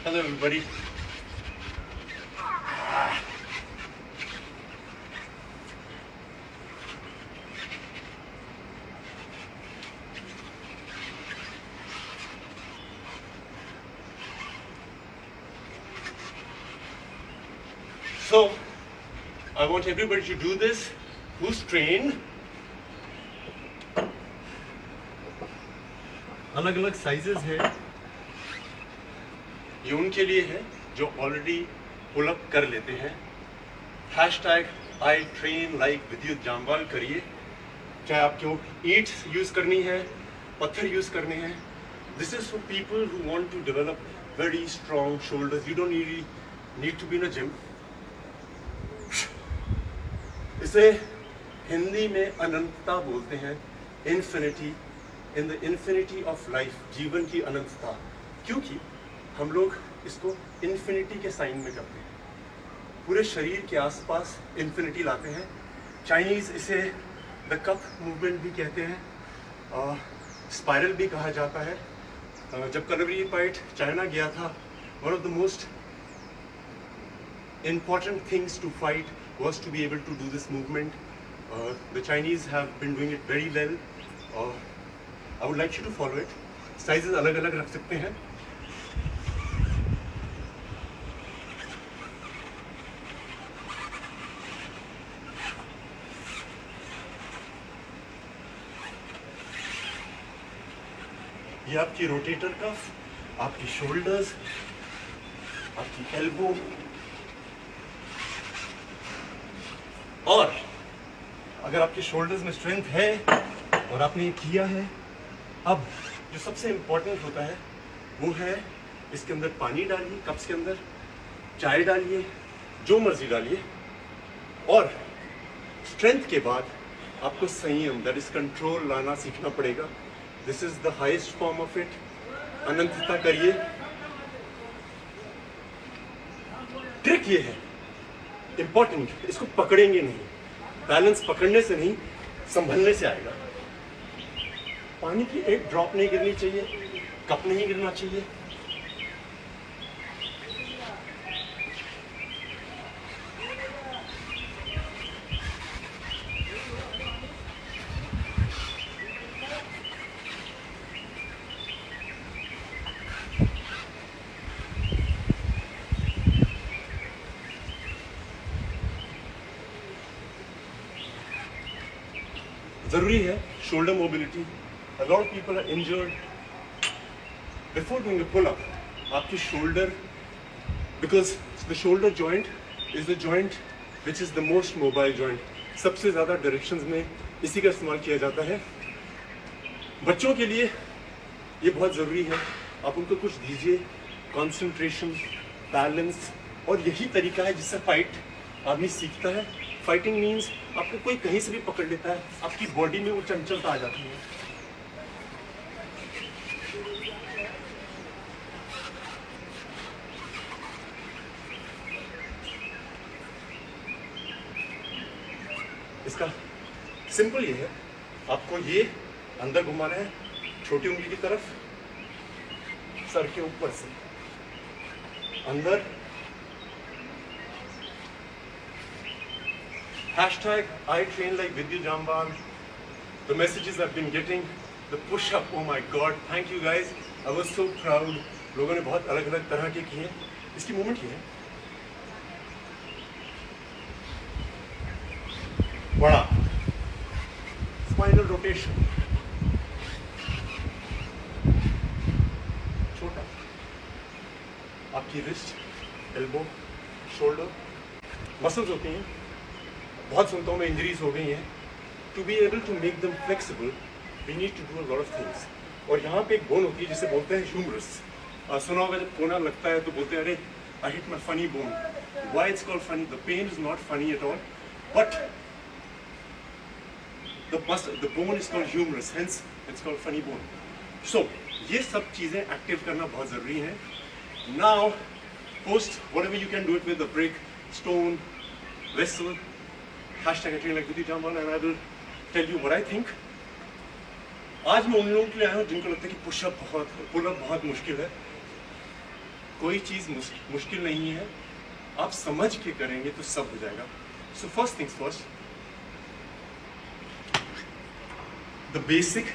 Hello everybody. So, I want everybody to do this who's trained. अलग अलग sizes है, ये उनके लिए है जो ऑलरेडी पुल अप कर लेते हैं। हैशटैग आई ट्रेन लाइक विद्युत जामवाल करिए, चाहे आपको ईंट्स यूज करनी है, पत्थर यूज करने हैं। This is for people who want to develop very strong shoulders. You don't need to be in a gym. इसे हिंदी में अनंतता बोलते हैं, infinity, in the infinity of life, जीवन की अनंतता। क्योंकि हम लोग इसको इन्फिनिटी के साइन में करते हैं, पूरे शरीर के आसपास इन्फिनिटी लाते हैं। चाइनीज इसे द कप मूवमेंट भी कहते हैं, स्पाइरल भी कहा जाता है। जब कलवरी पाइट चाइना गया था, one of the most important things to fight was to be able to do this movement. The Chinese have been doing it very well. I would like you to follow it. Sizes अलग अलग रख सकते हैं। ये आपकी rotator cuff, आपकी shoulders, आपकी elbow, और अगर आपके शोल्डर्स में स्ट्रेंथ है और आपने ये किया है, अब जो सबसे इम्पोर्टेंट होता है वो है इसके अंदर पानी डालिए, कप्स के अंदर चाय डालिए, जो मर्जी डालिए, और स्ट्रेंथ के बाद आपको संयम, दैट इज कंट्रोल, लाना सीखना पड़ेगा। This is the highest form of it. अनंतता करिए। ट्रिक ये है इंपॉर्टेंट, इसको पकड़ेंगे नहीं, बैलेंस पकड़ने से नहीं, संभलने से आएगा। पानी की एक ड्रॉप नहीं गिरनी चाहिए, कप नहीं गिरना चाहिए। जरूरी है shoulder mobility. A lot of people are injured before doing a pull-up. आपकी shoulder, because the shoulder joint is the joint which is the most mobile joint. सबसे ज़्यादा डायरेक्शंस में इसी का इस्तेमाल किया जाता है। बच्चों के लिए ये बहुत ज़रूरी है। आप उनको कुछ दीजिए, कंसंट्रेशन, बैलेंस, और यही तरीका है जिससे फाइट आदमी सीखता है। फाइटिंग मीन्स आपको कोई कहीं से भी पकड़ लेता है, आपकी बॉडी में वो चंचलता आ जाती है। इसका सिंपल ये है, आपको ये अंदर घुमाना है, छोटी उंगली की तरफ, सर के ऊपर से अंदर। Hashtag I train like Vidyut Jamwal. The messages I've been getting, the push-up, oh my God, thank you guys. I was so proud. लोगों ने बहुत अलग अलग तरह के किए। इसकी मूवमेंट ये है, बड़ा स्पाइनल रोटेशन, छोटा, आपकी रिस्ट, एल्बो, शोल्डर, मसल्स होती हैं। बहुत सुनता हूँ मैं, इंजरीज हो गई हैं। To be able to make them flexible we need to do a lot of things. और यहाँ पे एक बोन होती है जिसे बोलते हैं ह्यूमरस। सुना होगा जब कोना लगता है तो बोलते हैं, अरे I hit my funny bone. Why it's called funny? The pain is not funny at all, but the bone is called humerus, hence it's called funny bone. So ये सब चीज़ें एक्टिव करना बहुत ज़रूरी है। Now post whatever you can do it with a brick, stone, vessel, hashtag I train like Vidyut Jamwal, and I will tell you what I think. आज मैं उन लोगों के लिए आया हूँ जिनको लगता है कि पुल अप बहुत मुश्किल है। कोई चीज़ मुश्किल नहीं है, आप समझ के करेंगे तो सब हो जाएगा। So first things first, the basic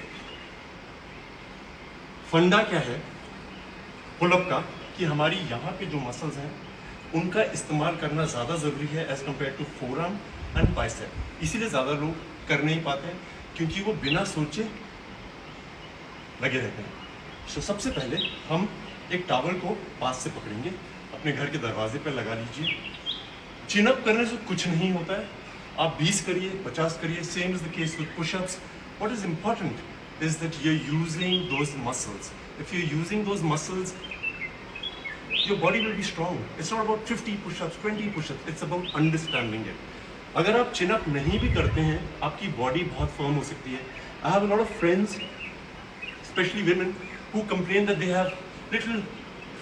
फंडा क्या है पुलअप का, कि हमारी यहाँ पे जो मसल्स हैं उनका इस्तेमाल करना ज़्यादा ज़रूरी है as compared to forearm and bicep. इसीलिए ज़्यादा लोग कर नहीं पाते हैं, क्योंकि वो बिना सोचे लगे रहते हैं। सो सबसे पहले हम एक टॉवल को पास से पकड़ेंगे, अपने घर के दरवाजे पर लगा लीजिए। चिन अप करने से कुछ नहीं होता है, आप 20 करिए, 50 करिए, same is the case with pushups. What is important is that you are using those muscles. If you are using those muscles, your body will be strong. It's not about 50 push-ups, 20 push-ups. It's about understanding it. अगर आप chin up नहीं भी करते हैं, आपकी body बहुत firm हो सकती है. I have a lot of friends, especially women, who complain that they have little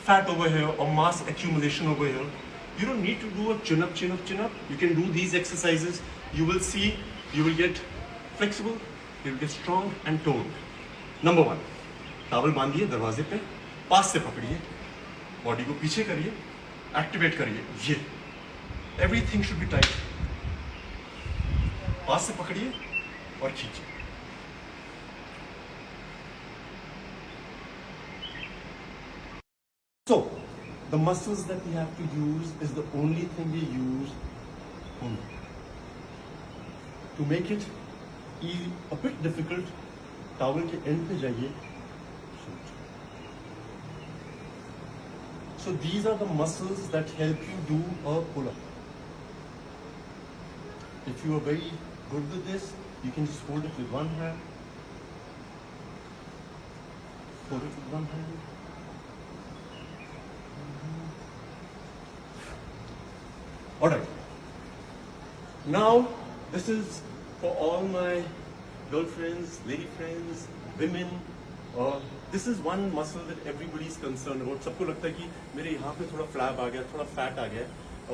fat over here or mass accumulation over here. You don't need to do a chin up, chin up, chin up. You can do these exercises. You will see, you will get flexible, you will get strong and toned. Number 1, towel बांधिए दरवाजे पे, पास से पकड़िए, body को पीछे करिए, activate करिए, ये everything should be tight. पास से पकड़िए और खींचिए। So the muscles that we have to use is the only thing we use to make it a bit difficult. Towel के एंड पे जाइए। So these are the muscles that help you do a pull-up. If you are very good with this, you can just hold it with one hand. Hold it with one hand. Alright. Now, this is for all my girlfriends, lady friends, women. This is one muscle that everybody is concerned about. सबको लगता है कि मेरे यहाँ पे थोड़ा flap आ गया, थोड़ा फैट आ गया,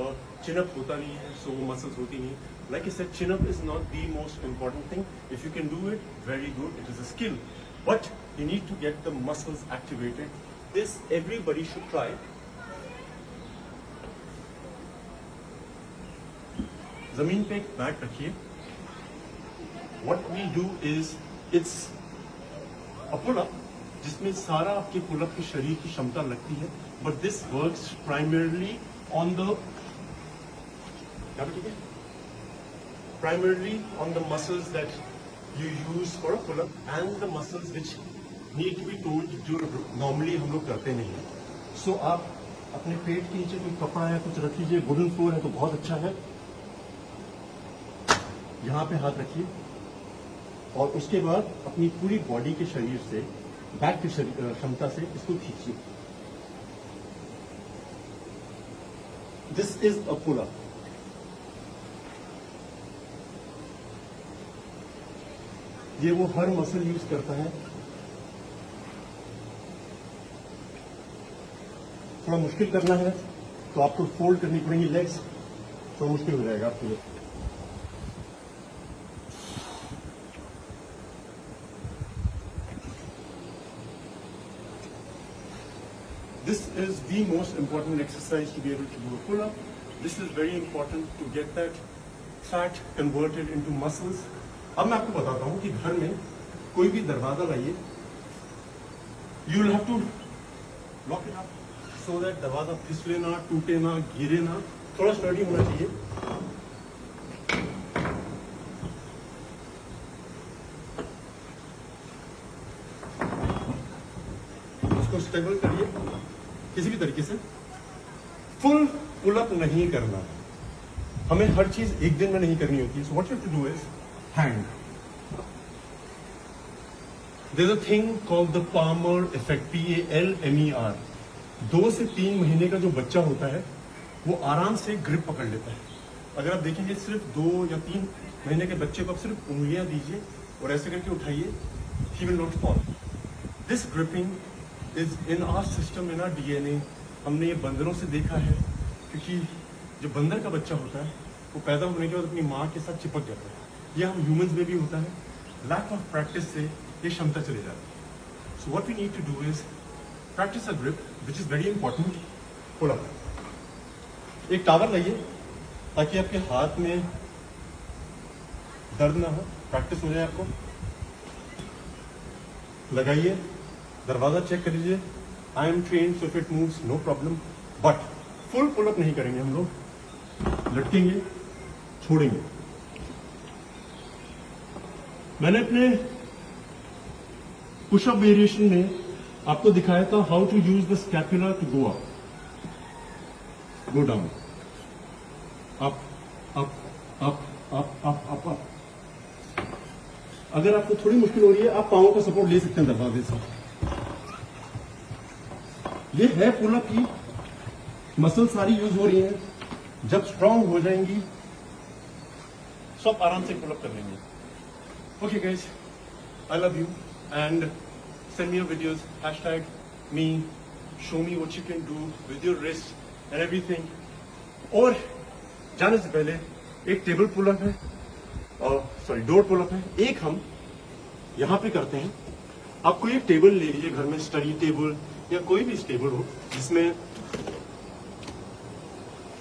और chin up होता नहीं है, so वो muscles होती नहीं। Like I said, chin up is not the most important thing. If you can do it, very good. It is a skill, but you need to get the muscles activated. This everybody should try. जमीन पे एक mat रखिए। What we do is it's a pull-up जिसमें सारा आपके pull-up के शरीर की क्षमता लगती है, but this works primarily on the muscles that you use for a pull up and the muscles which need to be told, जो नॉर्मली हम लोग करते नहीं हैं। सो आप अपने पेट के नीचे कोई कपड़ा है कुछ रख लीजिए, वुडन फ्लोर है तो बहुत अच्छा है। यहाँ पे हाथ रखिए और उसके बाद अपनी पूरी बॉडी के शरीर से, बैक की क्षमता से इसको खींचिए। This is a pull up. ये वो हर मसल यूज करता है। थोड़ा मुश्किल करना है तो आपको फोल्ड करनी पड़ेंगी लेग्स, थोड़ा मुश्किल हो जाएगा आपके लिए। This is the most important exercise to be able to do a pull-up. This is very important to get that fat converted into muscles. अब मैं आपको बताता हूँ कि घर में कोई भी दरवाजा लाइए, you will have to lock it up so that दरवाजा फिसले ना, टूटे ना, गिरे ना, थोड़ा स्टडी होना चाहिए। उसको स्टेबल करिए किसी भी तरीके से। फुल पुल-अप नहीं करना है, हमें हर चीज एक दिन में नहीं करनी होती। So what you have to do is hand. There is a thing called the palmer effect, PALMER। 2 से 3 महीने का जो बच्चा होता है वो आराम से ग्रिप पकड़ लेता है। अगर आप देखेंगे सिर्फ 2 या 3 महीने के बच्चे को आप सिर्फ उंगलियां दीजिए और ऐसे करके उठाइए, he will not fall. This gripping is in our system, in our DNA। हमने ये बंदरों से देखा है, क्योंकि जो बंदर का बच्चा होता है वो पैदा होने के बाद अपनी माँ के साथ चिपक जाता है। ये हम ह्यूमंस में भी होता है। लैक ऑफ प्रैक्टिस से ये क्षमता चली जाती है। So what we need to do is practice a grip, which is very important. Pull up. एक टावर लाइए ताकि आपके हाथ में दर्द ना हो, प्रैक्टिस हो जाए आपको। लगाइए, दरवाजा चेक कर लीजिए। I am train so if it moves no problem, but full pull up नहीं करेंगे हम लोग, लटकेंगे, छोड़ेंगे। मैंने अपने पुशअप वेरिएशन में आपको दिखाया था how to use the scapula to go up, go down, up up up up up up up. अगर आपको थोड़ी मुश्किल हो रही है, आप पांवों का सपोर्ट ले सकते हैं दरवाजे से। ये है पुल अप की मसल सारी यूज हो रही हैं। जब स्ट्रांग हो जाएंगी सब आराम से पुल अप कर लेंगे। Okay guys, I love you and send me your videos, #me, show me what you can do with your wrist and everything. और जाने से पहले एक टेबल पुल अप है, सॉरी डोर पुल अप है, एक हम यहाँ पे करते हैं। आप कोई एक टेबल ले लीजिए घर में, स्टडी टेबल या कोई भी टेबल हो जिसमें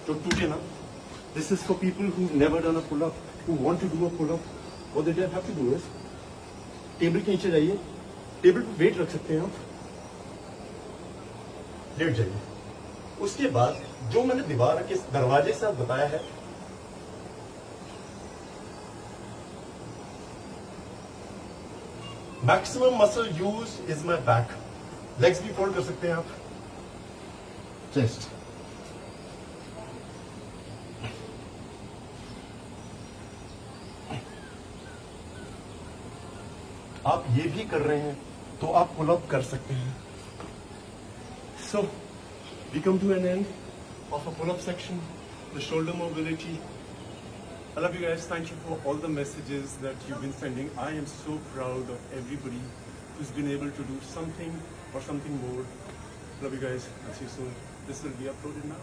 जो टूटे ना। This is for people who never done a pull up, who want to do a pull up. What they have to do is table के नीचे जाइए, टेबल पे वेट रख सकते हैं आप, लेट जाइए। उसके बाद जो मैंने दीवार के दरवाजे से बताया है, maximum muscle use is my back. Legs भी फोल्ड कर सकते हैं आप, चेस्ट। आप ये भी कर रहे हैं तो आप पुल अप कर सकते हैं। So we come to an end of a pull up section, the shoulder mobility. I love you guys. Thank you for all the messages that you've been sending. I am so proud of everybody who's been able to do something or something more. Love you guys. I'll see you soon. This will be uploaded now.